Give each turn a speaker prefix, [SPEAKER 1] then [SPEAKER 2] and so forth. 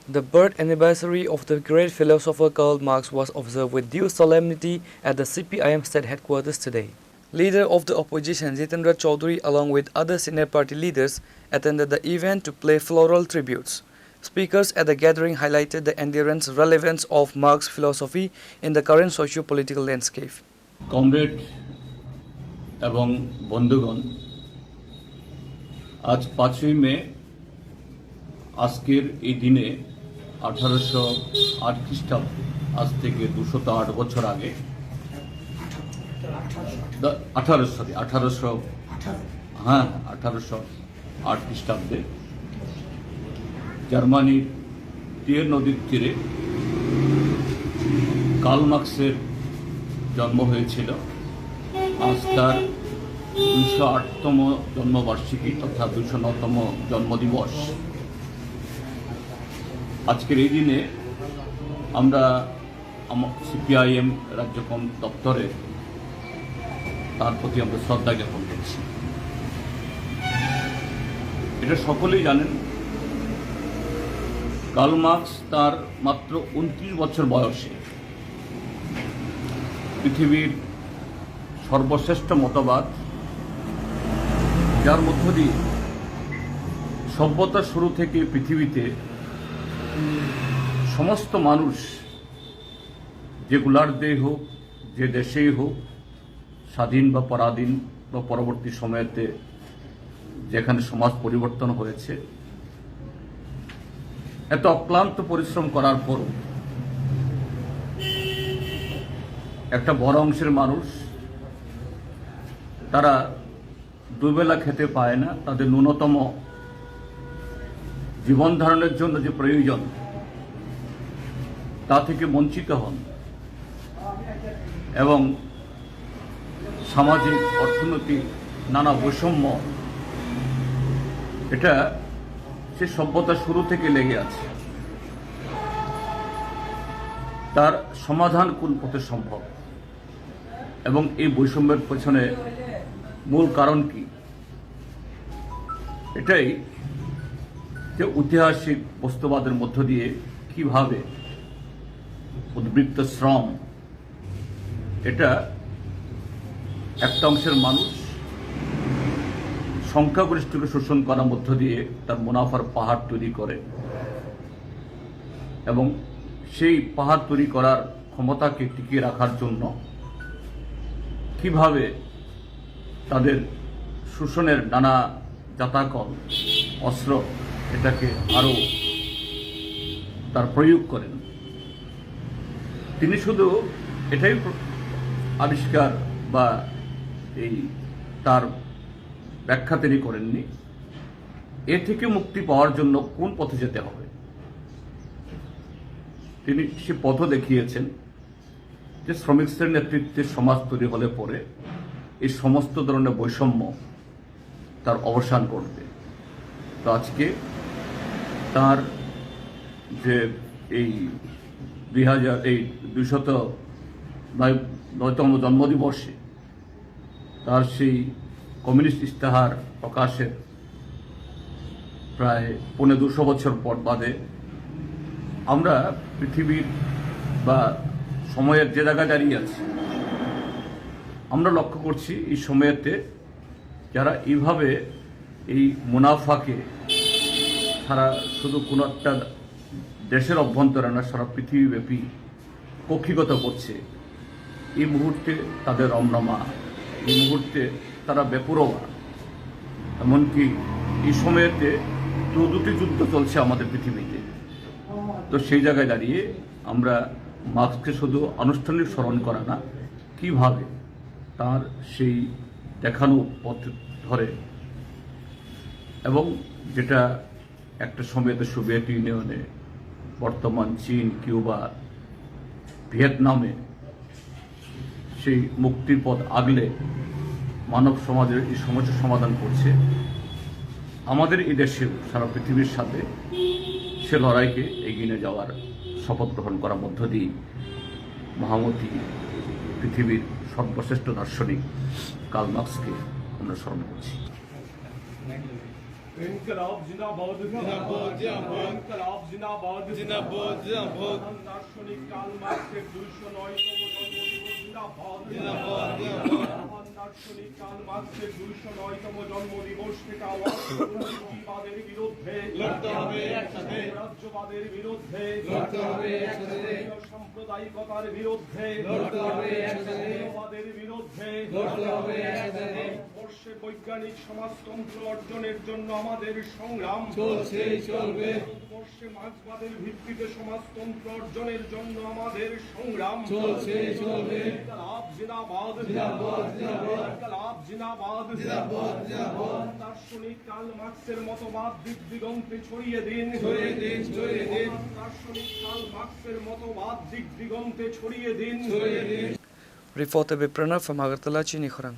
[SPEAKER 1] The birth anniversary of the great philosopher Karl Marx was observed with due solemnity at the CPIM state headquarters today. Leader of the opposition Jitendra Chaudhary along with other senior party leaders attended the event to pay floral tributes. Speakers at the gathering highlighted the endurance relevance of Marx's philosophy in the current socio-political landscape.
[SPEAKER 2] Comrade এবং বন্ধুগণ, আজ 5ই মে আজকের এই দিনে 1808 খ্রিস্টাব্দে আজ থেকে 208 বছর আগে 1808 খ্রিস্টাব্দে জার্মানির টিয়ের নদীর তীরে কার্ল মার্ক্সের জন্ম হয়েছিল। আজ তার 208তম জন্মবার্ষিকী তথা 209তম জন্মদিবস। আজকের এই দিনে আমরা সিপিআইএম রাজ্য দপ্তরে তার প্রতি আমরা শ্রদ্ধা জ্ঞাপন করছি। এটা সকলেই জানেন, কার্ল মার্ক্স তার মাত্র 29 বছর বয়সে পৃথিবীর সর্বশ্রেষ্ঠ মতবাদ, যার মধ্য দিয়ে সভ্যতার শুরু থেকে পৃথিবীতে সমস্ত মানুষ যে গোলার্ধেই হোক, যে দেশেই হোক, স্বাধীন বা পরাধীন বা পরবর্তী সময়েতে যেখানে সমাজ পরিবর্তন হয়েছে, এত অক্লান্ত পরিশ্রম করার পরও একটা বড় অংশের মানুষ তারা দুবেলা খেতে পায় না। তাদের ন্যূনতম জীবন ধারণের জন্য যে প্রয়োজন তা থেকে বঞ্চিত হন এবং সামাজিক অর্থনৈতিক নানা বৈষম্য, এটা সে সভ্যতা শুরু থেকে লেগে আছে। তার সমাধান কোন পথে সম্ভব এবং এই বৈষম্যের পেছনে মূল কারণ কি, এটাই যে ঐতিহাসিক বস্তুবাদের মধ্য দিয়ে কিভাবে উদ্বৃত্ত শ্রম, এটা একটা অংশের মানুষ সংখ্যাগরিষ্ঠকে শোষণ করার মধ্য দিয়ে তার মুনাফার পাহাড় তৈরি করে এবং সেই পাহাড় তৈরি করার ক্ষমতাকে টিকিয়ে রাখার জন্য কিভাবে তাদের শোষণের নানা জাতাকল অস্ত্র এটাকে আরো তার প্রয়োগ করেন। তিনি শুধু এটাই আবিষ্কার বা এই তার ব্যাখ্যা তিনি করেননি, এ থেকে মুক্তি পাওয়ার জন্য কোন পথে যেতে হবে তিনি সে পথও দেখিয়েছেন, যে শ্রমিক শ্রেণীর নেতৃত্বে সমাজ তৈরি হলে পরে এই সমস্ত ধরনের বৈষম্য তার অবসান করবে। তো আজকে তার যে এই 209তম জন্মদিবসে তার সেই কমিউনিস্ট ইস্তাহার প্রকাশের প্রায় 250 বছর পর বাদে আমরা পৃথিবীর বা সময়ের যে জায়গায় দাঁড়িয়ে আছি, আমরা লক্ষ্য করছি এই সময়েতে যারা এইভাবে এই মুনাফাকে সারা শুধু কোনো একটা দেশের অভ্যন্তরে না, সারা পৃথিবীব্যাপী কক্ষিগত করছে, এই মুহূর্তে তাদের রমরমা, এই মুহূর্তে তারা বেপরোয়া। এমনকি এই সময়েতে দুটি যুদ্ধ চলছে আমাদের পৃথিবীতে। তো সেই জায়গায় দাঁড়িয়ে আমরা মার্ক্সকে শুধু আনুষ্ঠানিক স্মরণ করা না, কিভাবে তার সেই দেখানো পথ ধরে এবং যেটা একটা সময়তে সোভিয়েত ইউনিয়নে, বর্তমান চীন, কিউবা, ভিয়েতনামে সেই মুক্তির পথ আগলে মানব সমাজের এই সমস্যার সমাধান করছে, আমাদের এই দেশেও সারা পৃথিবীর সাথে সে লড়াইকে এগিয়ে নিয়ে যাওয়ার শপথ গ্রহণ করার মধ্য দিয়ে মহামতি পৃথিবীর সর্বশ্রেষ্ঠ দার্শনিক কার্ল মার্ক্সকে আমরা স্মরণ করছি।
[SPEAKER 3] इनकलाब जिंदाबाद
[SPEAKER 4] जिंदाबाद, जिंदाबाद।
[SPEAKER 3] इनकलाब जिंदाबाद
[SPEAKER 4] जिंदाबाद, जिंदाबाद।
[SPEAKER 3] महान दार्शनिक कार्ल मार्क्সের 209তম জন্মদিবস জিন্দাবাদ
[SPEAKER 4] जिंदाबाद, जिंदाबाद।
[SPEAKER 3] মহান দার্শনিক কার্ল মার্ক্সের 209তম জন্মদিবস থেকে আওয়াজ তুলুন মুক্তিবাদের বিরুদ্ধে
[SPEAKER 4] লড়তে হবে একসাথে।
[SPEAKER 3] রাজ্যবাদের বিরুদ্ধে
[SPEAKER 4] লড়তে হবে একসাথে।
[SPEAKER 3] সাম্প্রদায়িকতার বিরুদ্ধে
[SPEAKER 4] লড়তে হবে একসাথে।
[SPEAKER 3] মৌলবাদের বিরুদ্ধে
[SPEAKER 4] লড়তে হবে একসাথে।
[SPEAKER 3] ভারতবর্ষে বৈজ্ঞানিক সমাজতন্ত্র অর্জনের জন্য আমাদের সংগ্রাম
[SPEAKER 4] চলছে, চলবে।
[SPEAKER 3] ভারতবর্ষে মার্ক্সবাদের ভিত্তিতে সমাজতন্ত্র অর্জনের জন্য আমাদের সংগ্রাম
[SPEAKER 4] চলছে, চলবে।
[SPEAKER 3] ইনকলাব জিন্দাবাদ
[SPEAKER 4] জিন্দাবাদ, জিন্দাবাদ।
[SPEAKER 3] ইনকলাব জিন্দাবাদ
[SPEAKER 4] জিন্দাবাদ, জিন্দাবাদ।
[SPEAKER 3] দার্শনিক কার্ল মার্ক্সের মতবাদ দিক দিগন্তে ছড়িয়ে দিন
[SPEAKER 4] ছড়িয়ে দিন, ছড়িয়ে দিন।
[SPEAKER 3] দার্শনিক কার্ল মার্ক্সের মতবাদ দিক দিগন্তে ছড়িয়ে দিন
[SPEAKER 4] ছড়িয়ে দিন।
[SPEAKER 1] Reporter by Pranav from Agartala, Chini Khorang.